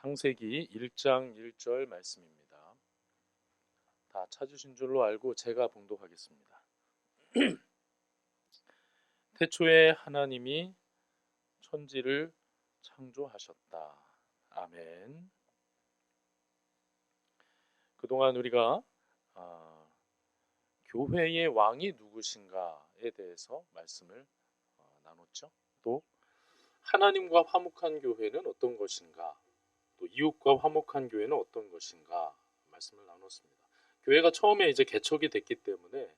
창세기 1장 1절 말씀입니다. 다 찾으신 줄로 알고 제가 봉독하겠습니다. 태초에 하나님이 천지를 창조하셨다. 아멘. 그동안 우리가 교회의 왕이 누구신가에 대해서 말씀을 나눴죠. 또 하나님과 화목한 교회는 어떤 것인가, 또 이웃과 화목한 교회는 어떤 것인가 말씀을 나눴습니다. 교회가 처음에 이제 개척이 됐기 때문에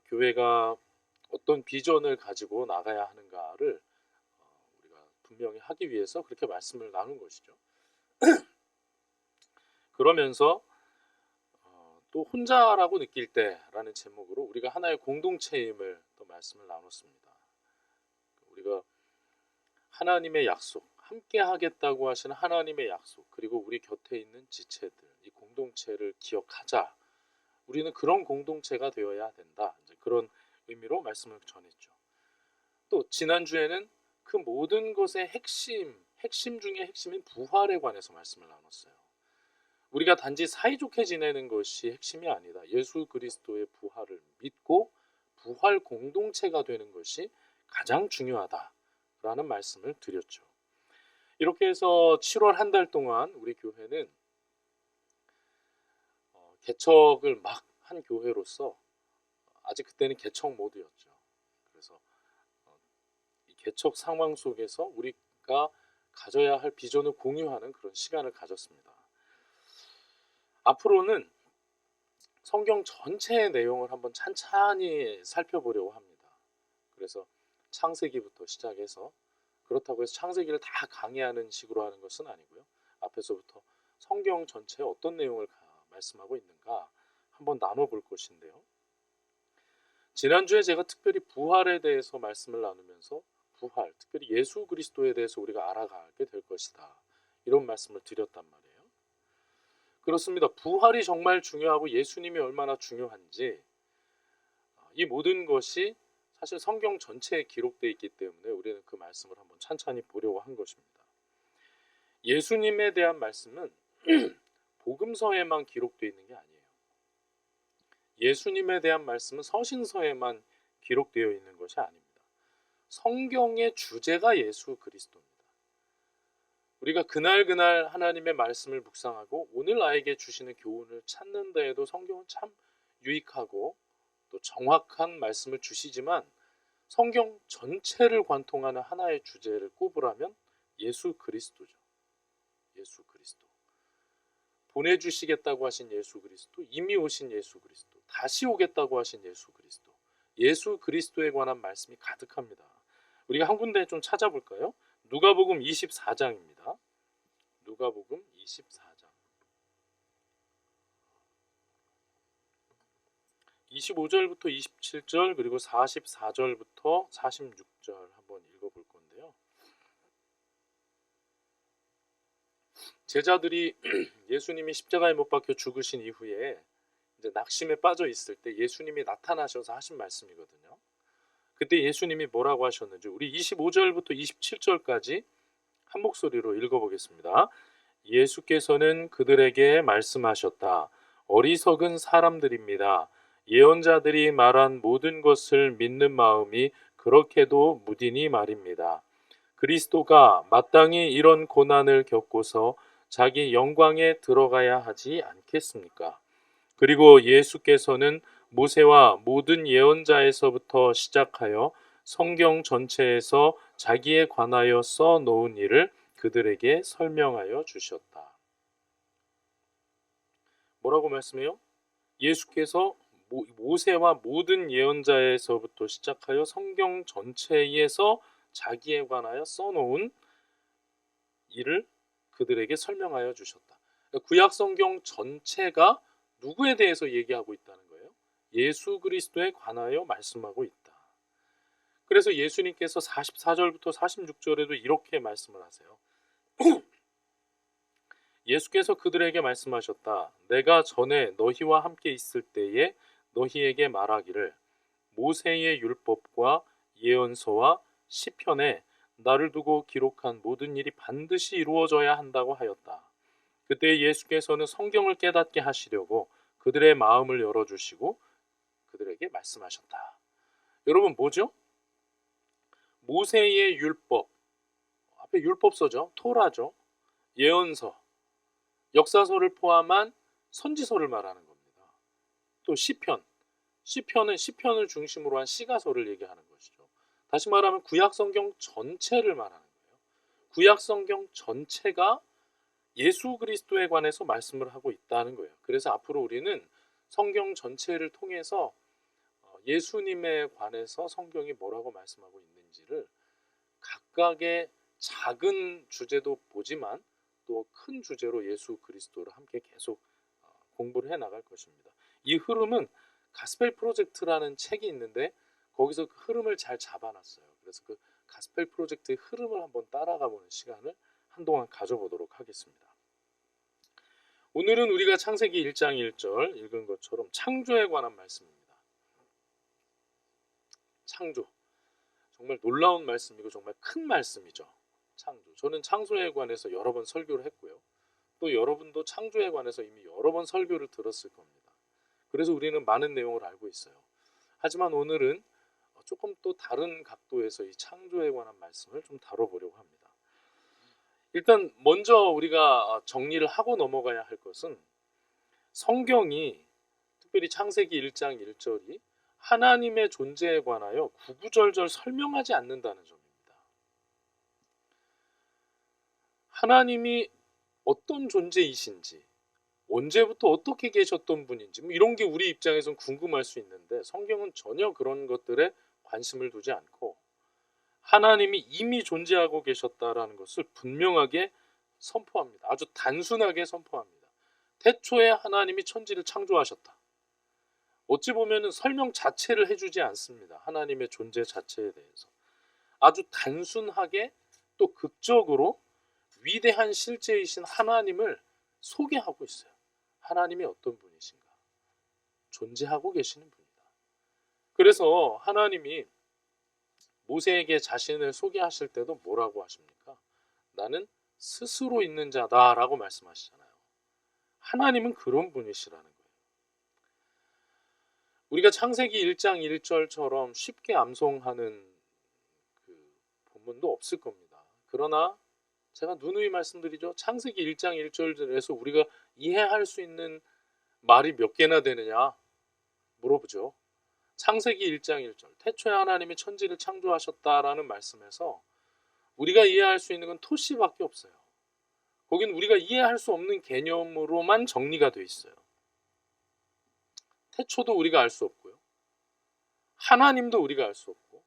교회가 어떤 비전을 가지고 나가야 하는가를 우리가 분명히 하기 위해서 그렇게 말씀을 나눈 것이죠. 그러면서 또 혼자라고 느낄 때라는 제목으로 우리가 하나의 공동체임을 또 말씀을 나눴습니다. 우리가 하나님의 약속, 함께 하겠다고 하시는 하나님의 약속, 그리고 우리 곁에 있는 지체들, 이 공동체를 기억하자. 우리는 그런 공동체가 되어야 된다. 이제 그런 의미로 말씀을 전했죠. 또 지난주에는 그 모든 것의 핵심 중에 핵심인 부활에 관해서 말씀을 나눴어요. 우리가 단지 사이좋게 지내는 것이 핵심이 아니다. 예수 그리스도의 부활을 믿고 부활 공동체가 되는 것이 가장 중요하다라는 말씀을 드렸죠. 이렇게 해서 7월 한 달 동안 우리 교회는 개척을 막 한 교회로서 아직 그때는 개척 모드였죠. 그래서 이 개척 상황 속에서 우리가 가져야 할 비전을 공유하는 그런 시간을 가졌습니다. 앞으로는 성경 전체의 내용을 한번 찬찬히 살펴보려고 합니다. 그래서 창세기부터 시작해서, 그렇다고 해서 창세기를 다 강의하는 식으로 하는 것은 아니고요. 앞에서부터 성경 전체에 어떤 내용을 말씀하고 있는가 한번 나눠볼 것인데요. 지난주에 제가 특별히 부활에 대해서 말씀을 나누면서 부활, 특별히 예수 그리스도에 대해서 우리가 알아가게 될 것이다, 이런 말씀을 드렸단 말이에요. 그렇습니다. 부활이 정말 중요하고 예수님이 얼마나 중요한지, 이 모든 것이 사실 성경 전체에 기록되어 있기 때문에 우리는 그 말씀을 한번 찬찬히 보려고 한 것입니다. 예수님에 대한 말씀은 복음서에만 기록되어 있는 게 아니에요. 예수님에 대한 말씀은 서신서에만 기록되어 있는 것이 아닙니다. 성경의 주제가 예수 그리스도입니다. 우리가 그날 하나님의 말씀을 묵상하고 오늘 나에게 주시는 교훈을 찾는 데에도 성경은 참 유익하고 또 정확한 말씀을 주시지만, 성경 전체를 관통하는 하나의 주제를 꼽으라면 예수 그리스도죠. 예수 그리스도. 보내주시겠다고 하신 예수 그리스도, 이미 오신 예수 그리스도, 다시 오겠다고 하신 예수 그리스도, 예수 그리스도에 관한 말씀이 가득합니다. 우리가 한 군데 좀 찾아볼까요? 누가복음 24장입니다. 누가복음 24장 25절부터 27절 그리고 44절부터 46절 한번 읽어볼 건데요. 제자들이 예수님이 십자가에 못 박혀 죽으신 이후에 이제 낙심에 빠져 있을 때 예수님이 나타나셔서 하신 말씀이거든요. 그때 예수님이 뭐라고 하셨는지 우리 25절부터 27절까지 한 목소리로 읽어보겠습니다. 예수께서는 그들에게 말씀하셨다. 어리석은 사람들입니다. 예언자들이 말한 모든 것을 믿는 마음이 그렇게도 무디니 말입니다. 그리스도가 마땅히 이런 고난을 겪고서 자기 영광에 들어가야 하지 않겠습니까? 그리고 예수께서는 모세와 모든 예언자에서부터 시작하여 성경 전체에서 자기에 관하여 써놓은 일을 그들에게 설명하여 주셨다. 뭐라고 말씀해요? 예수께서 모세와 모든 예언자에서부터 시작하여 성경 전체에서 자기에 관하여 써놓은 일을 그들에게 설명하여 주셨다. 구약 성경 전체가 누구에 대해서 얘기하고 있다는 거예요? 예수 그리스도에 관하여 말씀하고 있다. 그래서 예수님께서 44절부터 46절에도 이렇게 말씀을 하세요. 예수께서 그들에게 말씀하셨다. 내가 전에 너희와 함께 있을 때에 너희에게 말하기를 모세의 율법과 예언서와 시편에 나를 두고 기록한 모든 일이 반드시 이루어져야 한다고 하였다. 그때 예수께서는 성경을 깨닫게 하시려고 그들의 마음을 열어주시고 그들에게 말씀하셨다. 여러분, 뭐죠? 모세의 율법, 앞에 율법서죠. 토라죠. 예언서, 역사서를 포함한 선지서를 말하는 겁니다. 또 시편은 시편을 중심으로 한 시가서를 얘기하는 것이죠. 다시 말하면 구약 성경 전체를 말하는 거예요. 구약 성경 전체가 예수 그리스도에 관해서 말씀을 하고 있다는 거예요. 그래서 앞으로 우리는 성경 전체를 통해서 예수님에 관해서 성경이 뭐라고 말씀하고 있는지를 각각의 작은 주제도 보지만 또 큰 주제로 예수 그리스도를 함께 계속 공부를 해 나갈 것입니다. 이 흐름은 가스펠 프로젝트라는 책이 있는데 거기서 그 흐름을 잘 잡아놨어요. 그래서 그 가스펠 프로젝트의 흐름을 한번 따라가 보는 시간을 한동안 가져보도록 하겠습니다. 오늘은 우리가 창세기 1장 1절 읽은 것처럼 창조에 관한 말씀입니다. 창조. 정말 놀라운 말씀이고 정말 큰 말씀이죠. 창조. 저는 창조에 관해서 여러 번 설교를 했고요. 또 여러분도 창조에 관해서 이미 여러 번 설교를 들었을 겁니다. 그래서 우리는 많은 내용을 알고 있어요. 하지만 오늘은 조금 또 다른 각도에서 이 창조에 관한 말씀을 좀 다뤄보려고 합니다. 일단 먼저 우리가 정리를 하고 넘어가야 할 것은 성경이 특별히 창세기 1장 1절이 하나님의 존재에 관하여 구구절절 설명하지 않는다는 점입니다. 하나님이 어떤 존재이신지, 언제부터 어떻게 계셨던 분인지 이런 게 우리 입장에선 궁금할 수 있는데 성경은 전혀 그런 것들에 관심을 두지 않고 하나님이 이미 존재하고 계셨다라는 것을 분명하게 선포합니다. 아주 단순하게 선포합니다. 태초에 하나님이 천지를 창조하셨다. 어찌 보면 설명 자체를 해주지 않습니다. 하나님의 존재 자체에 대해서. 아주 단순하게 또 극적으로 위대한 실제이신 하나님을 소개하고 있어요. 하나님이 어떤 분이신가? 존재하고 계시는 분이다. 그래서 하나님이 모세에게 자신을 소개하실 때도 뭐라고 하십니까? 나는 스스로 있는 자다라고 말씀하시잖아요. 하나님은 그런 분이시라는 거예요. 우리가 창세기 1장 1절처럼 쉽게 암송하는 그 본문도 없을 겁니다. 그러나 제가 누누이 말씀드리죠. 창세기 1장 1절에서 우리가 이해할 수 있는 말이 몇 개나 되느냐 물어보죠. 창세기 1장 1절 태초에 하나님이 천지를 창조하셨다라는 말씀에서 우리가 이해할 수 있는 건 토시밖에 없어요. 거긴 우리가 이해할 수 없는 개념으로만 정리가 되어 있어요. 태초도 우리가 알 수 없고요. 하나님도 우리가 알 수 없고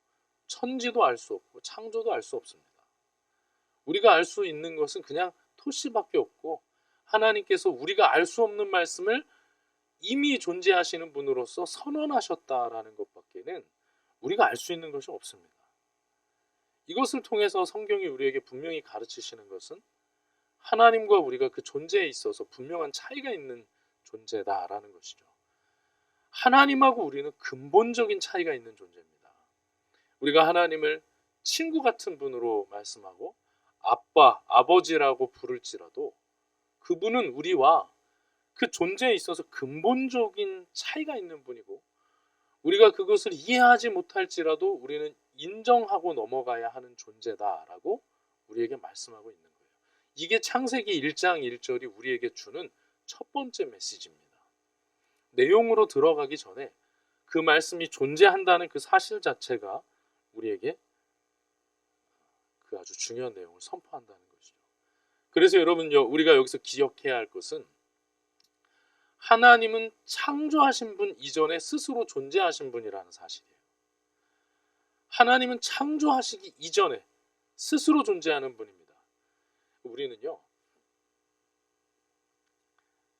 천지도 알 수 없고 창조도 알 수 없습니다. 우리가 알 수 있는 것은 그냥 토시밖에 없고 하나님께서 우리가 알 수 없는 말씀을 이미 존재하시는 분으로서 선언하셨다라는 것밖에는 우리가 알 수 있는 것이 없습니다. 이것을 통해서 성경이 우리에게 분명히 가르치시는 것은 하나님과 우리가 그 존재에 있어서 분명한 차이가 있는 존재다라는 것이죠. 하나님하고 우리는 근본적인 차이가 있는 존재입니다. 우리가 하나님을 친구 같은 분으로 말씀하고 아빠, 아버지라고 부를지라도 그분은 우리와 그 존재에 있어서 근본적인 차이가 있는 분이고 우리가 그것을 이해하지 못할지라도 우리는 인정하고 넘어가야 하는 존재다라고 우리에게 말씀하고 있는 거예요. 이게 창세기 1장 1절이 우리에게 주는 첫 번째 메시지입니다. 내용으로 들어가기 전에 그 말씀이 존재한다는 그 사실 자체가 우리에게 그 아주 중요한 내용을 선포한다는 것이죠. 그래서 여러분요, 우리가 여기서 기억해야 할 것은 하나님은 창조하신 분 이전에 스스로 존재하신 분이라는 사실이에요. 하나님은 창조하시기 이전에 스스로 존재하는 분입니다. 우리는요,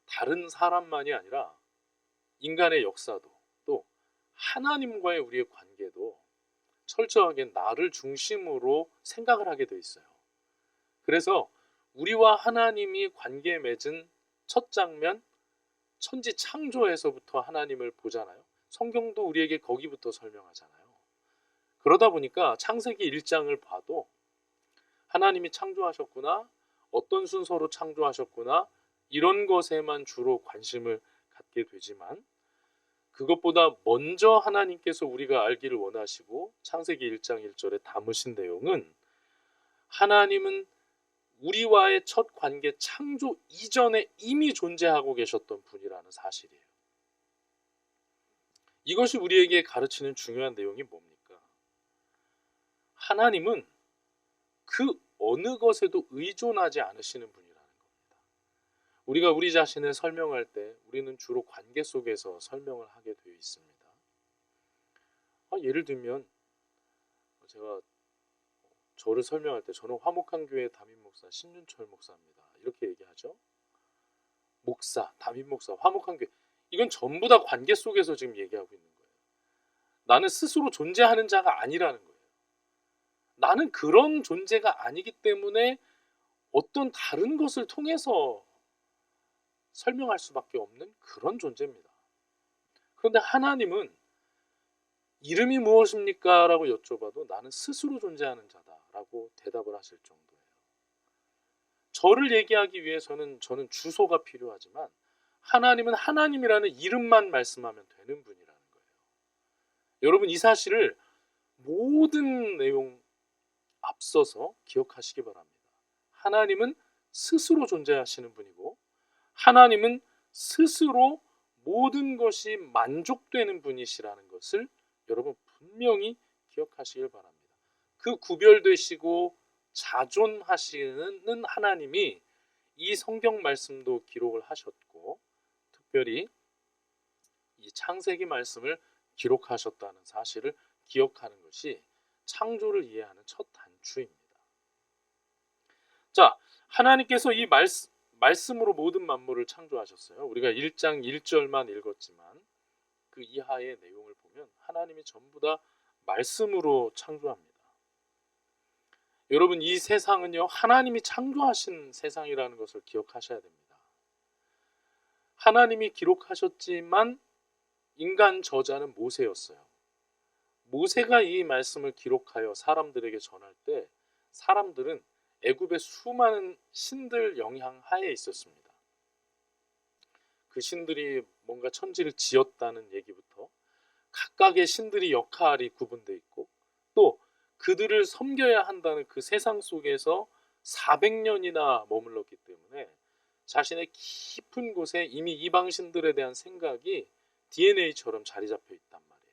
다른 사람만이 아니라 인간의 역사도 또 하나님과의 우리의 관계도 철저하게 나를 중심으로 생각을 하게 돼 있어요. 그래서 우리와 하나님이 관계 맺은 첫 장면, 천지 창조에서부터 하나님을 보잖아요. 성경도 우리에게 거기부터 설명하잖아요. 그러다 보니까 창세기 1장을 봐도 하나님이 창조하셨구나, 어떤 순서로 창조하셨구나, 이런 것에만 주로 관심을 갖게 되지만, 그것보다 먼저 하나님께서 우리가 알기를 원하시고 창세기 1장 1절에 담으신 내용은, 하나님은 우리와의 첫 관계 창조 이전에 이미 존재하고 계셨던 분이라는 사실이에요. 이것이 우리에게 가르치는 중요한 내용이 뭡니까? 하나님은 그 어느 것에도 의존하지 않으시는 분이라는 겁니다. 우리가 우리 자신을 설명할 때 우리는 주로 관계 속에서 설명을 하게 되어 있습니다. 예를 들면 제가 저를 설명할 때 저는 화목한 교회 담임 목사 신윤철 목사입니다. 이렇게 얘기하죠. 목사, 담임 목사, 화목한 교회. 이건 전부 다 관계 속에서 지금 얘기하고 있는 거예요. 나는 스스로 존재하는 자가 아니라는 거예요. 나는 그런 존재가 아니기 때문에 어떤 다른 것을 통해서 설명할 수밖에 없는 그런 존재입니다. 그런데 하나님은 이름이 무엇입니까? 라고 여쭤봐도 나는 스스로 존재하는 자다 라고 대답을 하실 정도예요. 저를 얘기하기 위해서는 저는 주소가 필요하지만 하나님은 하나님이라는 이름만 말씀하면 되는 분이라는 거예요. 여러분, 이 사실을 모든 내용 앞서서 기억하시기 바랍니다. 하나님은 스스로 존재하시는 분이고, 하나님은 스스로 모든 것이 만족되는 분이시라는 것을 여러분 분명히 기억하시길 바랍니다. 그 구별되시고 자존하시는 하나님이 이 성경 말씀도 기록을 하셨고, 특별히 이 창세기 말씀을 기록하셨다는 사실을 기억하는 것이 창조를 이해하는 첫 단추입니다. 자, 하나님께서 이 말씀으로 모든 만물을 창조하셨어요. 우리가 1장 1절만 읽었지만 그 이하의 내용을 보면 하나님이 전부 다 말씀으로 창조합니다. 여러분, 이 세상은요, 하나님이 창조하신 세상이라는 것을 기억하셔야 됩니다. 하나님이 기록하셨지만 인간 저자는 모세였어요. 모세가 이 말씀을 기록하여 사람들에게 전할 때 사람들은 애굽의 수많은 신들 영향 하에 있었습니다. 그 신들이 뭔가 천지를 지었다는 얘기부터 각각의 신들이 역할이 구분되어 있고, 또 그들을 섬겨야 한다는 그 세상 속에서 400년이나 머물렀기 때문에 자신의 깊은 곳에 이미 이방 신들에 대한 생각이 DNA처럼 자리 잡혀 있단 말이에요.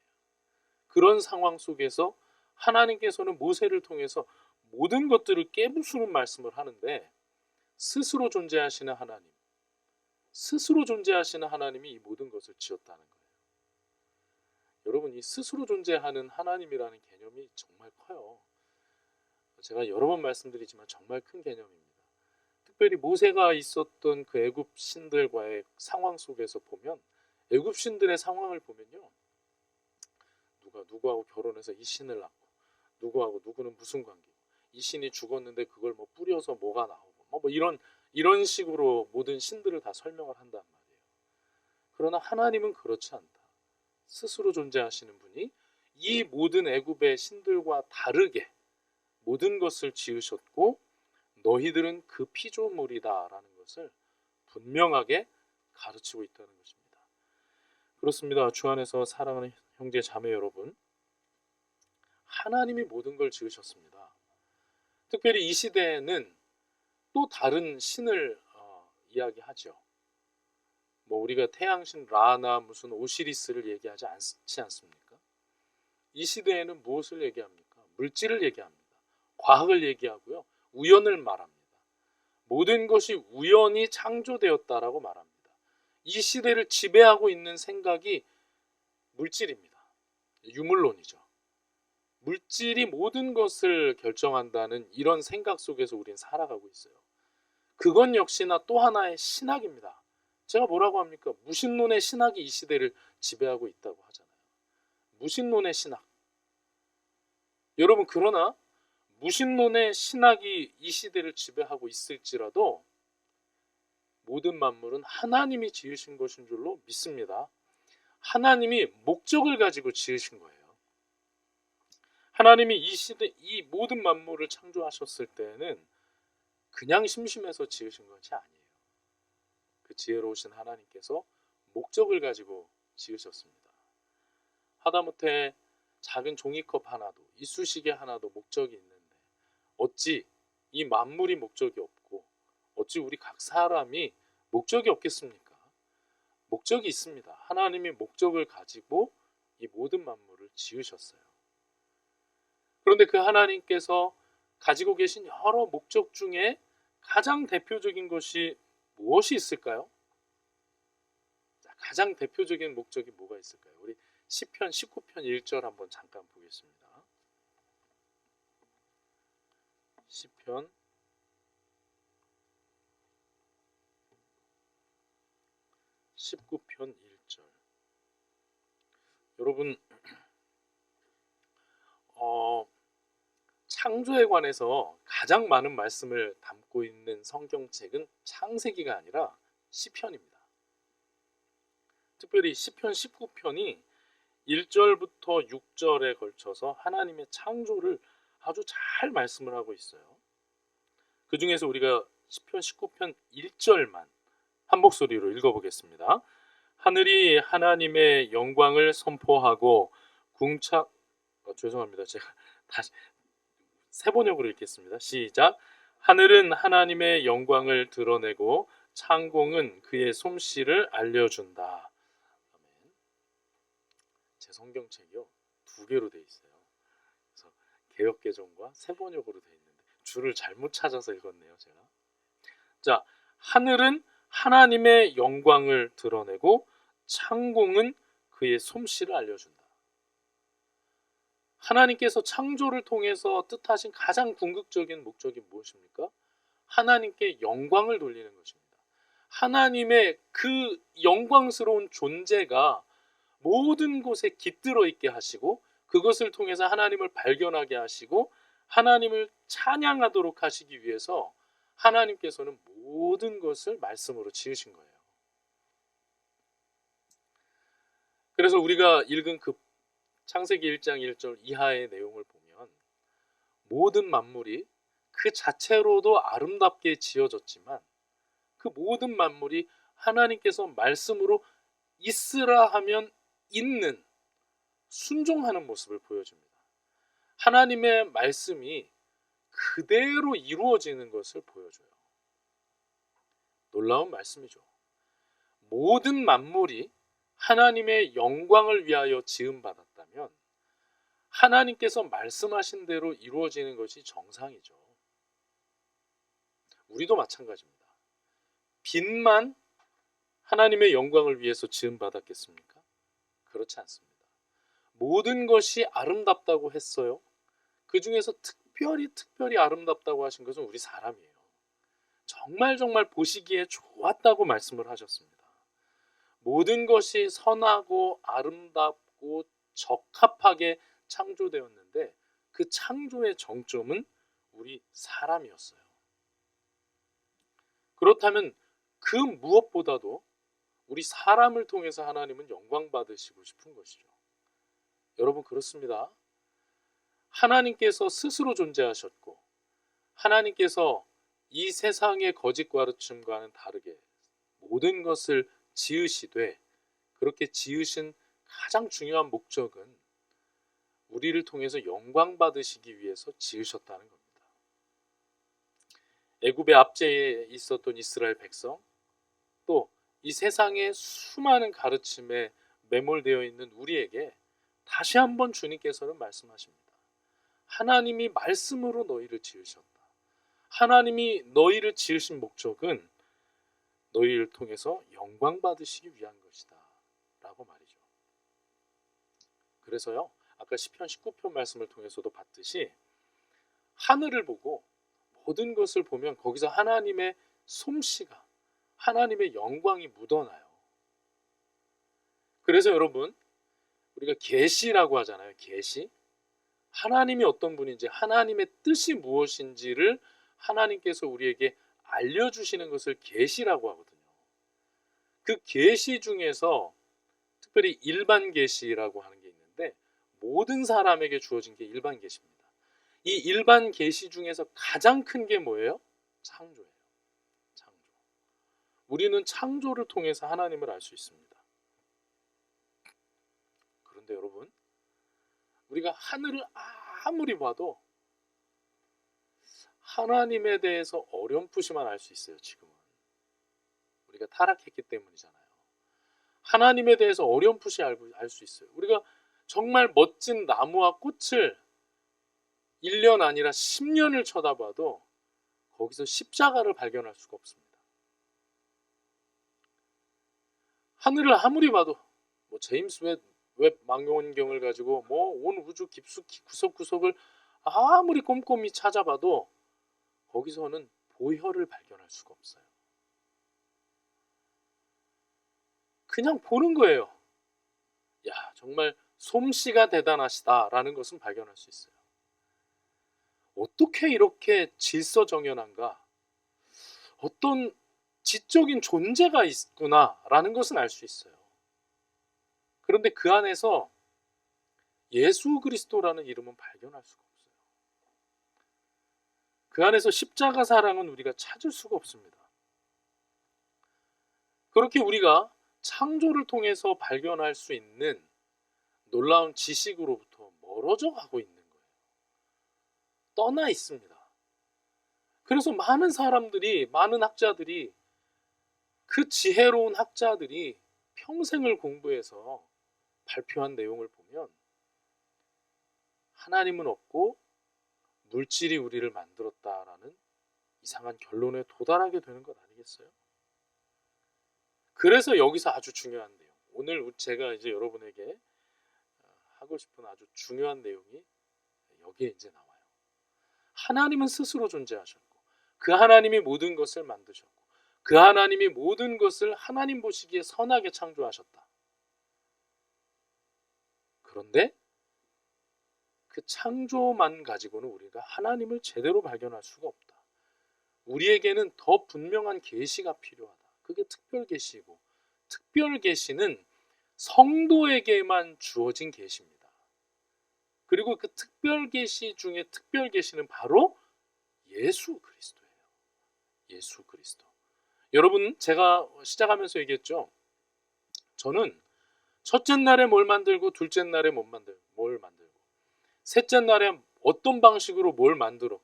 그런 상황 속에서 하나님께서는 모세를 통해서 모든 것들을 깨부수는 말씀을 하는데, 스스로 존재하시는 하나님, 스스로 존재하시는 하나님이 이 모든 것을 지었다는 거예요. 여러분, 이 스스로 존재하는 하나님이라는 개념이 정말 커요. 제가 여러 번 말씀드리지만 정말 큰 개념입니다. 특별히 모세가 있었던 그 애굽 신들과의 상황 속에서 보면, 애굽 신들의 상황을 보면요, 누가 누구하고 결혼해서 이 신을 낳고, 누구하고 누구는 무슨 관계고, 이 신이 죽었는데 그걸 뭐 뿌려서 뭐가 나오고, 뭐 이런 식으로 모든 신들을 다 설명을 한단 말이에요. 그러나 하나님은 그렇지 않다. 스스로 존재하시는 분이 이 모든 애굽의 신들과 다르게 모든 것을 지으셨고, 너희들은 그 피조물이다라는 것을 분명하게 가르치고 있다는 것입니다. 그렇습니다. 주 안에서 사랑하는 형제 자매 여러분, 하나님이 모든 걸 지으셨습니다. 특별히 이 시대에는 또 다른 신을 이야기하죠. 뭐 우리가 태양신 라나 무슨 오시리스를 얘기하지 않지 않습니까? 이 시대에는 무엇을 얘기합니까? 물질을 얘기합니다. 과학을 얘기하고요, 우연을 말합니다. 모든 것이 우연히 창조되었다라고 말합니다. 이 시대를 지배하고 있는 생각이 물질입니다. 유물론이죠. 물질이 모든 것을 결정한다는 이런 생각 속에서 우리는 살아가고 있어요. 그건 역시나 또 하나의 신학입니다. 제가 뭐라고 합니까? 무신론의 신학이 이 시대를 지배하고 있다고 하잖아요. 무신론의 신학. 여러분, 그러나 무신론의 신학이 이 시대를 지배하고 있을지라도 모든 만물은 하나님이 지으신 것인 줄로 믿습니다. 하나님이 목적을 가지고 지으신 거예요. 하나님이 이 시대 이 모든 만물을 창조하셨을 때는 그냥 심심해서 지으신 것이 아니에요. 그 지혜로우신 하나님께서 목적을 가지고 지으셨습니다. 하다못해 작은 종이컵 하나도, 이쑤시개 하나도 목적이 있는데 어찌 이 만물이 목적이 없고 어찌 우리 각 사람이 목적이 없겠습니까? 목적이 있습니다. 하나님이 목적을 가지고 이 모든 만물을 지으셨어요. 그런데 그 하나님께서 가지고 계신 여러 목적 중에 가장 대표적인 것이 무엇이 있을까요? 가장 대표적인 목적이 뭐가 있을까요? 우리 시편 19편 1절 한번 잠깐 보겠습니다. 시편 19편 1절. 여러분, 창조에 관해서 가장 많은 말씀을 담고 있는 성경책은 창세기가 아니라 시편입니다. 특별히 시편 19편이 1절부터 6절에 걸쳐서 하나님의 창조를 아주 잘 말씀을 하고 있어요. 그 중에서 우리가 시편 19편 1절만 한 목소리로 읽어보겠습니다. 하늘이 하나님의 영광을 선포하고 죄송합니다. 제가 다시 세 번역으로 읽겠습니다. 시작. 하늘은 하나님의 영광을 드러내고 창공은 그의 솜씨를 알려준다. 아멘. 제 성경책이요 2개로 돼 있어요. 그래서 개역개정과 세 번역으로 돼 있는데 줄을 잘못 찾아서 읽었네요, 제가. 자, 하늘은 하나님의 영광을 드러내고 창공은 그의 솜씨를 알려준다. 하나님께서 창조를 통해서 뜻하신 가장 궁극적인 목적이 무엇입니까? 하나님께 영광을 돌리는 것입니다. 하나님의 그 영광스러운 존재가 모든 곳에 깃들어 있게 하시고 그것을 통해서 하나님을 발견하게 하시고 하나님을 찬양하도록 하시기 위해서 하나님께서는 모든 것을 말씀으로 지으신 거예요. 그래서 우리가 읽은 그 창세기 1장 1절 이하의 내용을 보면 모든 만물이 그 자체로도 아름답게 지어졌지만 그 모든 만물이 하나님께서 말씀으로 있으라 하면 있는 순종하는 모습을 보여줍니다. 하나님의 말씀이 그대로 이루어지는 것을 보여줘요. 놀라운 말씀이죠. 모든 만물이 하나님의 영광을 위하여 지음받았다면 하나님께서 말씀하신 대로 이루어지는 것이 정상이죠. 우리도 마찬가지입니다. 빛만 하나님의 영광을 위해서 지음받았겠습니까? 그렇지 않습니다. 모든 것이 아름답다고 했어요. 그 중에서 특별히 아름답다고 하신 것은 우리 사람이에요. 정말 보시기에 좋았다고 말씀을 하셨습니다. 모든 것이 선하고 아름답고 적합하게 창조되었는데 그 창조의 정점은 우리 사람이었어요. 그렇다면 그 무엇보다도 우리 사람을 통해서 하나님은 영광 받으시고 싶은 것이죠. 여러분, 그렇습니다. 하나님께서 스스로 존재하셨고 하나님께서 이 세상의 거짓 가르침과는 다르게 모든 것을 지으시되 그렇게 지으신 가장 중요한 목적은 우리를 통해서 영광 받으시기 위해서 지으셨다는 겁니다. 애굽의 압제에 있었던 이스라엘 백성, 또 이 세상의 수많은 가르침에 매몰되어 있는 우리에게 다시 한번 주님께서는 말씀하십니다. 하나님이 말씀으로 너희를 지으셨다. 하나님이 너희를 지으신 목적은 너희를 통해서 영광 받으시기 위한 것이다 라고 말이죠. 그래서요, 아까 시편 19편 말씀을 통해서도 봤듯이 하늘을 보고 모든 것을 보면 거기서 하나님의 솜씨가, 하나님의 영광이 묻어나요. 그래서 여러분, 우리가 계시라고 하잖아요. 계시. 하나님이 어떤 분인지, 하나님의 뜻이 무엇인지를 하나님께서 우리에게 알려주시는 것을 계시라고 하거든요. 그 계시 중에서 특별히 일반 계시라고 하는 게 있는데 모든 사람에게 주어진 게 일반 계시입니다. 이 일반 계시 중에서 가장 큰 게 뭐예요? 창조예요. 창조. 우리는 창조를 통해서 하나님을 알 수 있습니다. 그런데 여러분, 우리가 하늘을 아무리 봐도 하나님에 대해서 어렴풋이만 알 수 있어요. 지금은 우리가 타락했기 때문이잖아요. 하나님에 대해서 어렴풋이 알 수 있어요. 우리가 정말 멋진 나무와 꽃을 1년 아니라 10년을 쳐다봐도 거기서 십자가를 발견할 수가 없습니다. 하늘을 아무리 봐도 제임스 웹 망원경을 가지고 온 우주 깊숙이 구석구석을 아무리 꼼꼼히 찾아봐도 거기서는 보혈을 발견할 수가 없어요. 그냥 보는 거예요. 야, 정말 솜씨가 대단하시다라는 것은 발견할 수 있어요. 어떻게 이렇게 질서정연한가? 어떤 지적인 존재가 있구나라는 것은 알 수 있어요. 그런데 그 안에서 예수 그리스도라는 이름은 발견할 수가 없어요. 그 안에서 십자가 사랑은 우리가 찾을 수가 없습니다. 그렇게 우리가 창조를 통해서 발견할 수 있는 놀라운 지식으로부터 멀어져 가고 있는 거예요. 떠나 있습니다. 그래서 많은 사람들이, 많은 학자들이, 그 지혜로운 학자들이 평생을 공부해서 발표한 내용을 보면 하나님은 없고 물질이 우리를 만들었다라는 이상한 결론에 도달하게 되는 것 아니겠어요? 그래서 여기서 아주 중요한 내용, 오늘 제가 이제 여러분에게 하고 싶은 아주 중요한 내용이 여기에 이제 나와요. 하나님은 스스로 존재하셨고 그 하나님이 모든 것을 만드셨고 그 하나님이 모든 것을 하나님 보시기에 선하게 창조하셨다. 그런데 그 창조만 가지고는 우리가 하나님을 제대로 발견할 수가 없다. 우리에게는 더 분명한 계시가 필요하다. 그게 특별 계시고, 특별 계시는 성도에게만 주어진 계시입니다. 그리고 그 특별 계시 중에 특별 계시는 바로 예수 그리스도예요. 예수 그리스도. 여러분, 제가 시작하면서 얘기했죠. 저는 첫째 날에 뭘 만들고 둘째 날에 뭘 만들고 셋째 날에 어떤 방식으로 뭘 만들었고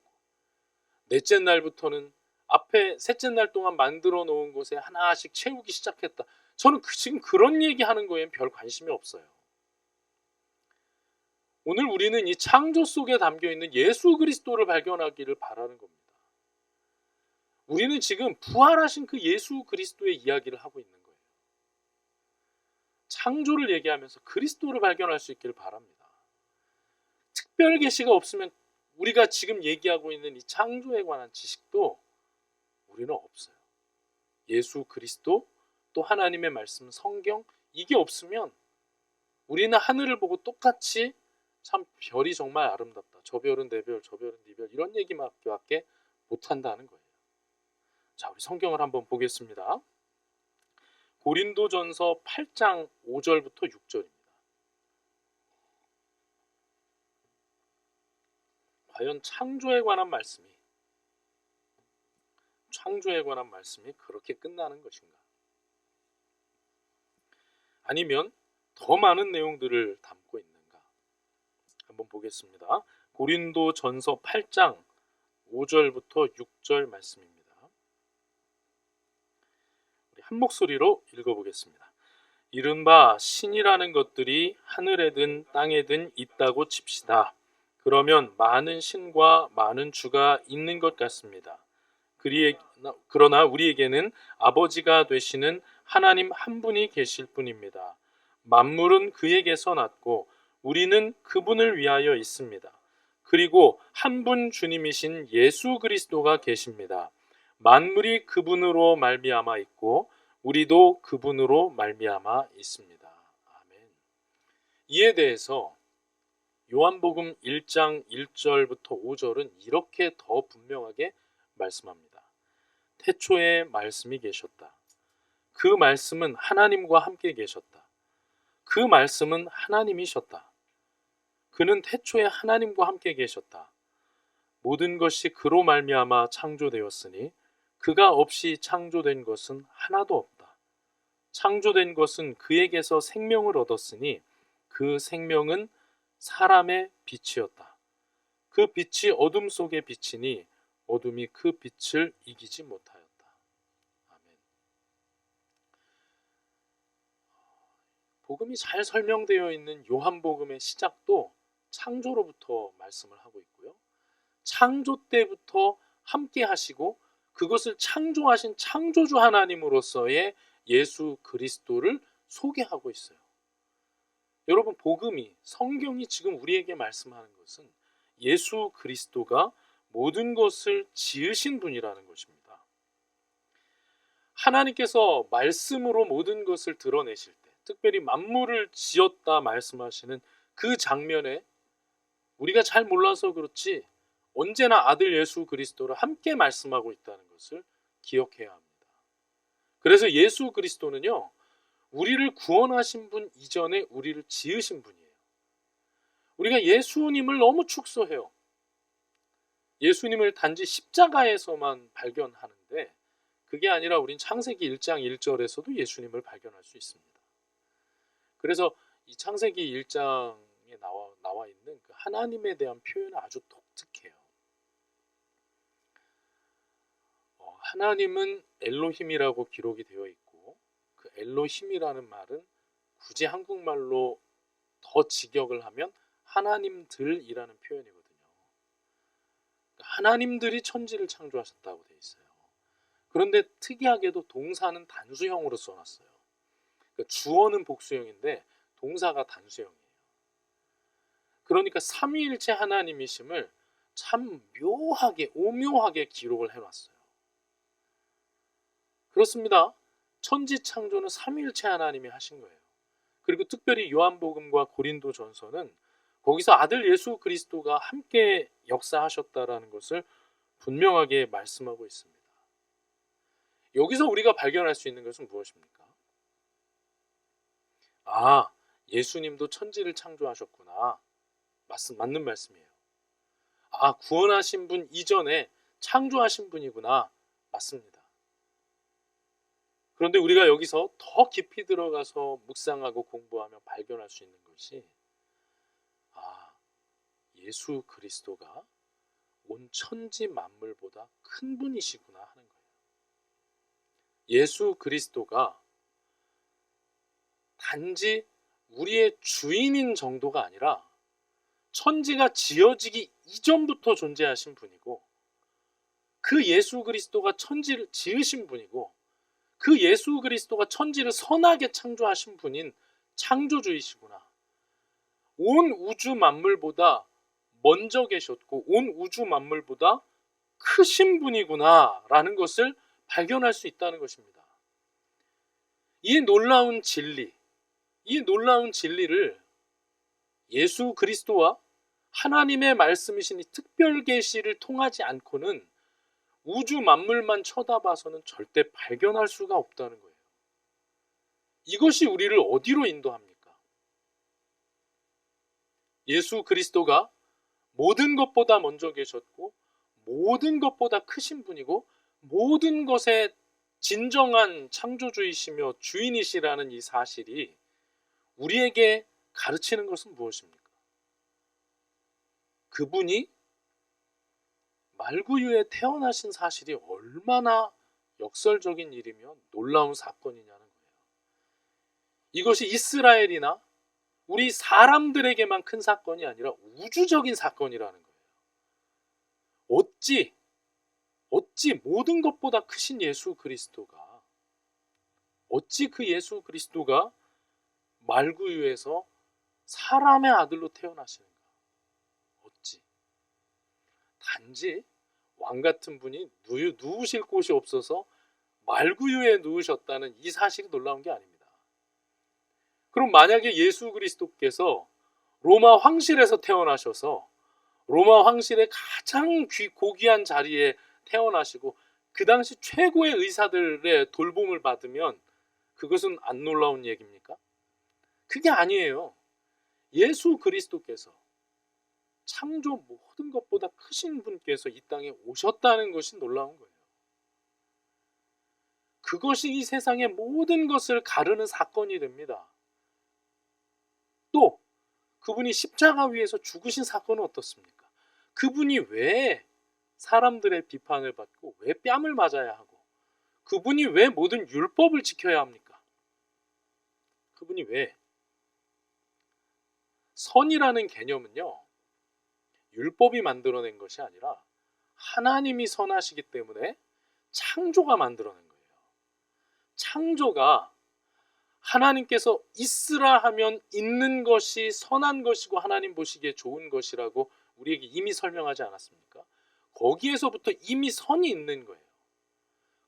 넷째 날부터는 앞에 셋째 날 동안 만들어 놓은 곳에 하나씩 채우기 시작했다. 저는 지금 그런 얘기하는 거에는 별 관심이 없어요. 오늘 우리는 이 창조 속에 담겨있는 예수 그리스도를 발견하기를 바라는 겁니다. 우리는 지금 부활하신 그 예수 그리스도의 이야기를 하고 있는 거예요. 창조를 얘기하면서 그리스도를 발견할 수 있기를 바랍니다. 특별 계시가 없으면 우리가 지금 얘기하고 있는 이 창조에 관한 지식도 우리는 없어요. 예수 그리스도, 또 하나님의 말씀, 성경, 이게 없으면 우리는 하늘을 보고 똑같이 참 별이 정말 아름답다. 저 별은 내 별, 저 별은 네 별, 이런 얘기밖에 못한다는 거예요. 자, 우리 성경을 한번 보겠습니다. 고린도전서 8장 5절부터 6절입니다. 과연 창조에 관한 말씀이 그렇게 끝나는 것인가? 아니면 더 많은 내용들을 담고 있는가? 한번 보겠습니다. 고린도전서 8장 5절부터 6절 말씀입니다. 우리 한 목소리로 읽어보겠습니다. 이른바 신이라는 것들이 하늘에든 땅에든 있다고 칩시다. 그러면 많은 신과 많은 주가 있는 것 같습니다. 그러나 우리에게는 아버지가 되시는 하나님 한 분이 계실 뿐입니다. 만물은 그에게서 났고 우리는 그분을 위하여 있습니다. 그리고 한 분 주님이신 예수 그리스도가 계십니다. 만물이 그분으로 말미암아 있고 우리도 그분으로 말미암아 있습니다. 아멘. 이에 대해서 요한복음 1장 1절부터 5절은 이렇게 더 분명하게 말씀합니다. 태초에 말씀이 계셨다. 그 말씀은 하나님과 함께 계셨다. 그 말씀은 하나님이셨다. 그는 태초에 하나님과 함께 계셨다. 모든 것이 그로 말미암아 창조되었으니 그가 없이 창조된 것은 하나도 없다. 창조된 것은 그에게서 생명을 얻었으니 그 생명은 사람의 빛이었다. 그 빛이 어둠 속에 비치니 어둠이 그 빛을 이기지 못하였다. 아멘. 복음이 잘 설명되어 있는 요한복음의 시작도 창조로부터 말씀을 하고 있고요. 창조 때부터 함께 하시고 그것을 창조하신 창조주 하나님으로서의 예수 그리스도를 소개하고 있어요. 여러분, 복음이, 성경이 지금 우리에게 말씀하는 것은 예수 그리스도가 모든 것을 지으신 분이라는 것입니다. 하나님께서 말씀으로 모든 것을 드러내실 때, 특별히 만물을 지었다 말씀하시는 그 장면에 우리가 잘 몰라서 그렇지 언제나 아들 예수 그리스도를 함께 말씀하고 있다는 것을 기억해야 합니다. 그래서 예수 그리스도는요, 우리를 구원하신 분 이전에 우리를 지으신 분이에요. 우리가 예수님을 너무 축소해요. 예수님을 단지 십자가에서만 발견하는데 그게 아니라 우린 창세기 1장 1절에서도 예수님을 발견할 수 있습니다. 그래서 이 창세기 1장에 나와 있는 그 하나님에 대한 표현은 아주 독특해요. 하나님은 엘로힘이라고 기록이 되어 있고, 그 엘로힘이라는 말은 굳이 한국말로 더 직역을 하면 하나님들이라는 표현이거든요. 하나님들이 천지를 창조하셨다고 되어 있어요. 그런데 특이하게도 동사는 단수형으로 써놨어요. 그러니까 주어는 복수형인데 동사가 단수형이에요. 그러니까 삼위일체 하나님이심을 참 묘하게, 오묘하게 기록을 해놨어요. 그렇습니다. 천지 창조는 삼위일체 하나님이 하신 거예요. 그리고 특별히 요한복음과 고린도전서는 거기서 아들 예수 그리스도가 함께 역사하셨다라는 것을 분명하게 말씀하고 있습니다. 여기서 우리가 발견할 수 있는 것은 무엇입니까? 아, 예수님도 천지를 창조하셨구나. 맞는 말씀이에요. 아, 구원하신 분 이전에 창조하신 분이구나. 맞습니다. 그런데 우리가 여기서 더 깊이 들어가서 묵상하고 공부하며 발견할 수 있는 것이, 예수 그리스도가 온 천지 만물보다 큰 분이시구나 하는 거예요. 예수 그리스도가 단지 우리의 주인인 정도가 아니라 천지가 지어지기 이전부터 존재하신 분이고, 그 예수 그리스도가 천지를 지으신 분이고, 그 예수 그리스도가 천지를 선하게 창조하신 분인 창조주이시구나. 온 우주 만물보다 먼저 계셨고 온 우주 만물보다 크신 분이구나 라는 것을 발견할 수 있다는 것입니다. 이 놀라운 진리, 이 놀라운 진리를 예수 그리스도와 하나님의 말씀이신 이 특별 계시를 통하지 않고는 우주 만물만 쳐다봐서는 절대 발견할 수가 없다는 거예요. 이것이 우리를 어디로 인도합니까? 예수 그리스도가 모든 것보다 먼저 계셨고 모든 것보다 크신 분이고 모든 것의 진정한 창조주이시며 주인이시라는 이 사실이 우리에게 가르치는 것은 무엇입니까? 그분이 말구유에 태어나신 사실이 얼마나 역설적인 일이며 놀라운 사건이냐는 거예요. 이것이 이스라엘이나 우리 사람들에게만 큰 사건이 아니라 우주적인 사건이라는 거예요. 어찌 모든 것보다 크신 예수 그리스도가, 어찌 그 예수 그리스도가 말구유에서 사람의 아들로 태어나시는가? 어찌? 단지 왕 같은 분이 누우실 곳이 없어서 말구유에 누우셨다는 이 사실이 놀라운 게 아닙니다. 그럼 만약에 예수 그리스도께서 로마 황실에서 태어나셔서 로마 황실의 가장 고귀한 자리에 태어나시고 그 당시 최고의 의사들의 돌봄을 받으면 그것은 안 놀라운 얘기입니까? 그게 아니에요. 예수 그리스도께서 창조 모든 것보다 크신 분께서 이 땅에 오셨다는 것이 놀라운 거예요. 그것이 이 세상의 모든 것을 가르는 사건이 됩니다. 또 그분이 십자가 위에서 죽으신 사건은 어떻습니까? 그분이 왜 사람들의 비판을 받고 왜 뺨을 맞아야 하고 그분이 왜 모든 율법을 지켜야 합니까? 그분이 왜? 선이라는 개념은요, 율법이 만들어낸 것이 아니라 하나님이 선하시기 때문에 창조가 만들어낸 거예요. 창조가 하나님께서 있으라 하면 있는 것이 선한 것이고 하나님 보시기에 좋은 것이라고 우리에게 이미 설명하지 않았습니까? 거기에서부터 이미 선이 있는 거예요.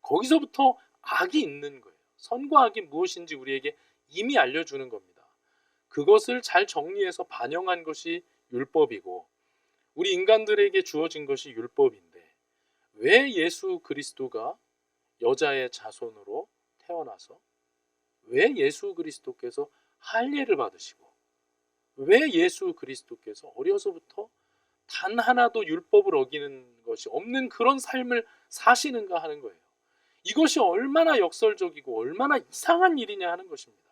거기서부터 악이 있는 거예요. 선과 악이 무엇인지 우리에게 이미 알려주는 겁니다. 그것을 잘 정리해서 반영한 것이 율법이고 우리 인간들에게 주어진 것이 율법인데 왜 예수 그리스도가 여자의 자손으로 태어나서 왜 예수 그리스도께서 할례를 받으시고 왜 예수 그리스도께서 어려서부터 단 하나도 율법을 어기는 것이 없는 그런 삶을 사시는가 하는 거예요. 이것이 얼마나 역설적이고 얼마나 이상한 일이냐 하는 것입니다.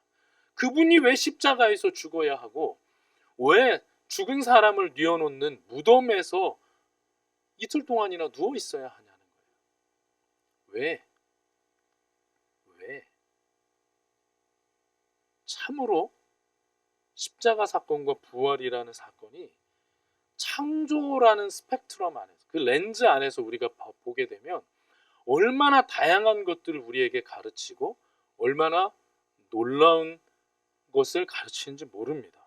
그분이 왜 십자가에서 죽어야 하고 왜 죽은 사람을 뉘어놓는 무덤에서 이틀 동안이나 누워 있어야 하냐는 거예요. 왜? 참으로 십자가 사건과 부활이라는 사건이 창조라는 스펙트럼 안에서 그 렌즈 안에서 우리가 보게 되면 얼마나 다양한 것들을 우리에게 가르치고 얼마나 놀라운 것을 가르치는지 모릅니다.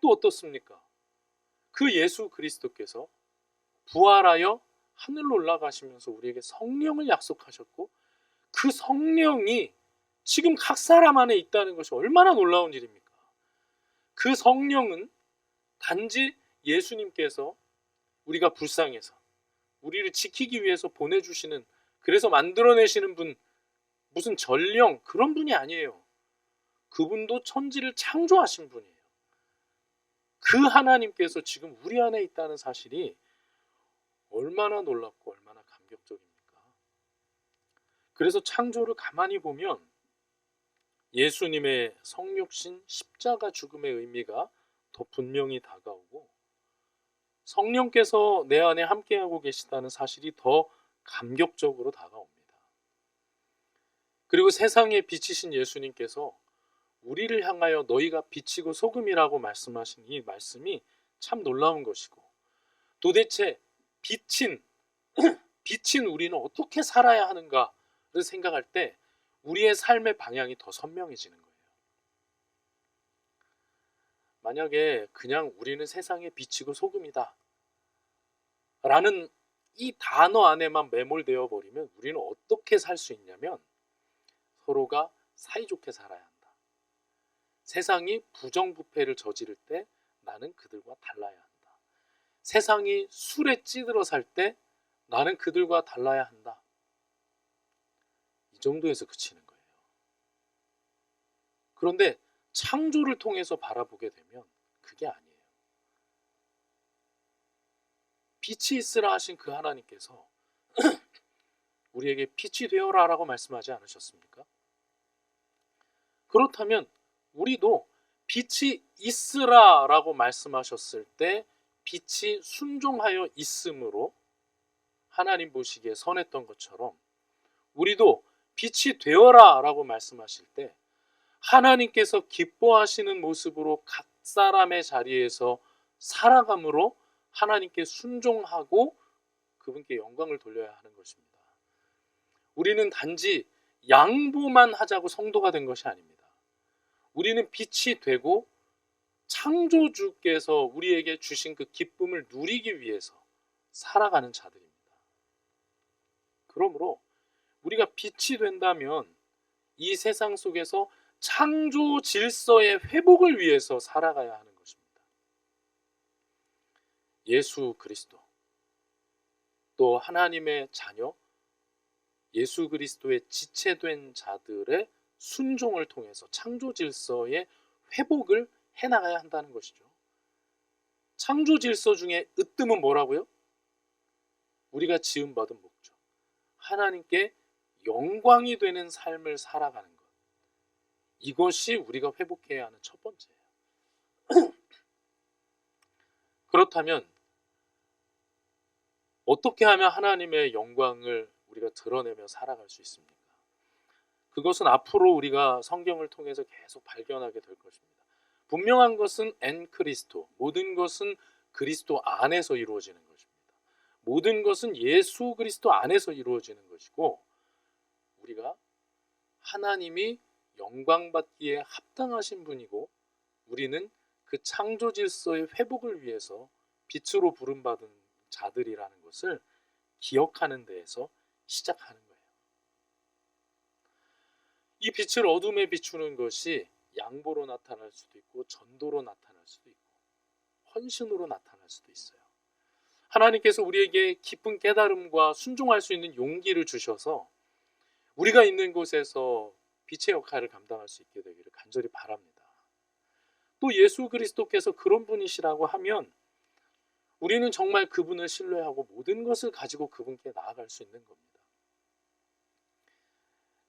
또 어떻습니까? 그 예수 그리스도께서 부활하여 하늘로 올라가시면서 우리에게 성령을 약속하셨고 그 성령이 지금 각 사람 안에 있다는 것이 얼마나 놀라운 일입니까? 그 성령은 단지 예수님께서 우리가 불쌍해서 우리를 지키기 위해서 보내주시는 그래서 만들어내시는 분 무슨 전령 그런 분이 아니에요. 그분도 천지를 창조하신 분이에요. 그 하나님께서 지금 우리 안에 있다는 사실이 얼마나 놀랍고 얼마나 감격적입니까? 그래서 창조를 가만히 보면 예수님의 성육신 십자가 죽음의 의미가 더 분명히 다가오고 성령께서 내 안에 함께하고 계시다는 사실이 더 감격적으로 다가옵니다. 그리고 세상에 비치신 예수님께서 우리를 향하여 너희가 빛이고 소금이라고 말씀하신 이 말씀이 참 놀라운 것이고 도대체 빛인 우리는 어떻게 살아야 하는가를 생각할 때 우리의 삶의 방향이 더 선명해지는 거예요. 만약에 그냥 우리는 세상의 빛이고 소금이다 라는 이 단어 안에만 매몰되어 버리면 우리는 어떻게 살 수 있냐면 서로가 사이좋게 살아야 한다. 세상이 부정부패를 저지를 때 나는 그들과 달라야 한다. 세상이 술에 찌들어 살 때 나는 그들과 달라야 한다. 이 정도에서 그치는 거예요. 그런데 창조를 통해서 바라보게 되면 그게 아니에요. 빛이 있으라 하신 그 하나님께서 우리에게 빛이 되어라 라고 말씀하지 않으셨습니까? 그렇다면 우리도 빛이 있으라 라고 말씀하셨을 때 빛이 순종하여 있음으로 하나님 보시기에 선했던 것처럼 우리도 빛이 되어라 라고 말씀하실 때 하나님께서 기뻐하시는 모습으로 각 사람의 자리에서 살아감으로 하나님께 순종하고 그분께 영광을 돌려야 하는 것입니다. 우리는 단지 양보만 하자고 성도가 된 것이 아닙니다. 우리는 빛이 되고 창조주께서 우리에게 주신 그 기쁨을 누리기 위해서 살아가는 자들입니다. 그러므로 우리가 빛이 된다면 이 세상 속에서 창조 질서의 회복을 위해서 살아가야 하는 것입니다. 예수 그리스도 또 하나님의 자녀 예수 그리스도의 지체된 자들의 순종을 통해서 창조 질서의 회복을 해나가야 한다는 것이죠. 창조 질서 중에 으뜸은 뭐라고요? 우리가 지음받은 목적, 하나님께 영광이 되는 삶을 살아가는 것, 이것이 우리가 회복해야 하는 첫 번째예요. 그렇다면 어떻게 하면 하나님의 영광을 우리가 드러내며 살아갈 수 있습니까? 그것은 앞으로 우리가 성경을 통해서 계속 발견하게 될 것입니다. 분명한 것은 엔 크리스토, 모든 것은 그리스도 안에서 이루어지는 것입니다. 모든 것은 예수 그리스도 안에서 이루어지는 것이고, 우리가 하나님이 영광받기에 합당하신 분이고, 우리는 그 창조 질서의 회복을 위해서 빛으로 부름받은 자들이라는 것을 기억하는 데에서 시작하는 거예요. 이 빛을 어둠에 비추는 것이 양보로 나타날 수도 있고, 전도로 나타날 수도 있고, 헌신으로 나타날 수도 있어요. 하나님께서 우리에게 깊은 깨달음과 순종할 수 있는 용기를 주셔서 우리가 있는 곳에서 빛의 역할을 감당할 수 있게 되기를 간절히 바랍니다. 또 예수 그리스도께서 그런 분이시라고 하면 우리는 정말 그분을 신뢰하고 모든 것을 가지고 그분께 나아갈 수 있는 겁니다.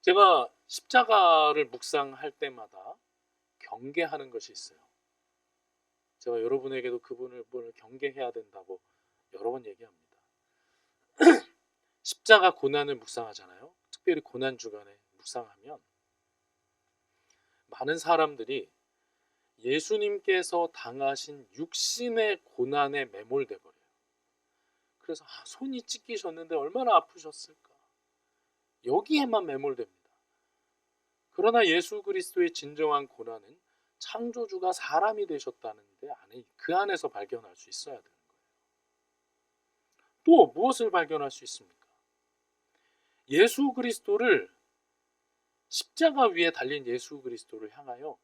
제가 십자가를 묵상할 때마다 경계하는 것이 있어요. 제가 여러분에게도 그분을 경계해야 된다고 여러 번 얘기합니다. 십자가 고난을 묵상하잖아요. 특별히 고난 주간에 묵상하면 많은 사람들이 예수님께서 당하신 육신의 고난에 매몰돼 버려요. 그래서 손이 찢기셨는데 얼마나 아프셨을까? 여기에만 매몰됩니다. 그러나 예수 그리스도의 진정한 고난은 창조주가 사람이 되셨다는데 그 안에서 발견할 수 있어야 되는 거예요. 또 무엇을 발견할 수 있습니까? 예수 그리스도를, 십자가 위에 달린 예수 그리스도를 향하여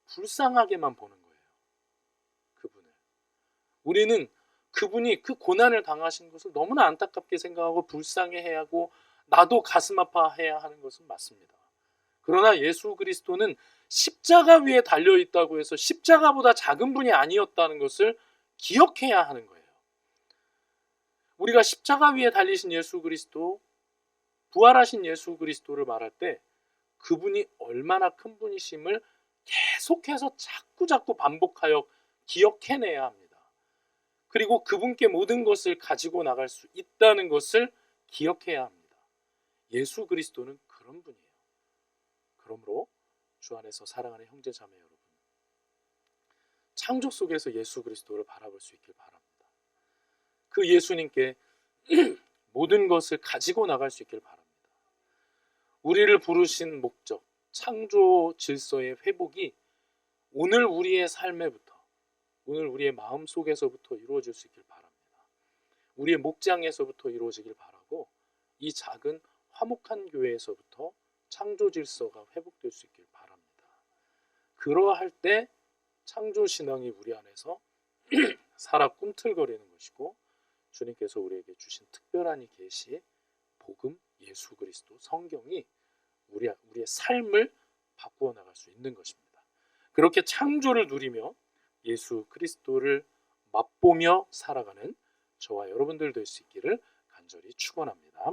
불쌍하게만 보는 거예요. 그분을. 우리는 그분이 그 고난을 당하신 것을 너무나 안타깝게 생각하고 불쌍해해야 하고 나도 가슴 아파해야 하는 것은 맞습니다. 그러나 예수 그리스도는 십자가 위에 달려있다고 해서 십자가보다 작은 분이 아니었다는 것을 기억해야 하는 거예요. 우리가 십자가 위에 달리신 예수 그리스도, 부활하신 예수 그리스도를 말할 때 그분이 얼마나 큰 분이심을 계속해서 자꾸 반복하여 기억해내야 합니다. 그리고 그분께 모든 것을 가지고 나갈 수 있다는 것을 기억해야 합니다. 예수 그리스도는 그런 분이에요. 그러므로 주 안에서 사랑하는 형제 자매 여러분, 창조 속에서 예수 그리스도를 바라볼 수 있길 바랍니다. 그 예수님께 모든 것을 가지고 나갈 수 있길 바랍니다. 우리를 부르신 목적, 창조 질서의 회복이 오늘 우리의 삶에부터, 오늘 우리의 마음 속에서부터 이루어질 수 있길 바랍니다. 우리의 목장에서부터 이루어지길 바라고, 이 작은 화목한 교회에서부터 창조 질서가 회복될 수 있길 바랍니다. 그러할 때 창조 신앙이 우리 안에서 살아 꿈틀거리는 것이고, 주님께서 우리에게 주신 특별한 이 계시, 복음, 예수 그리스도, 성경이 우리의 삶을 바꾸어 나갈 수 있는 것입니다. 그렇게 창조를 누리며 예수 그리스도를 맛보며 살아가는 저와 여러분들 될 수 있기를 간절히 축원합니다.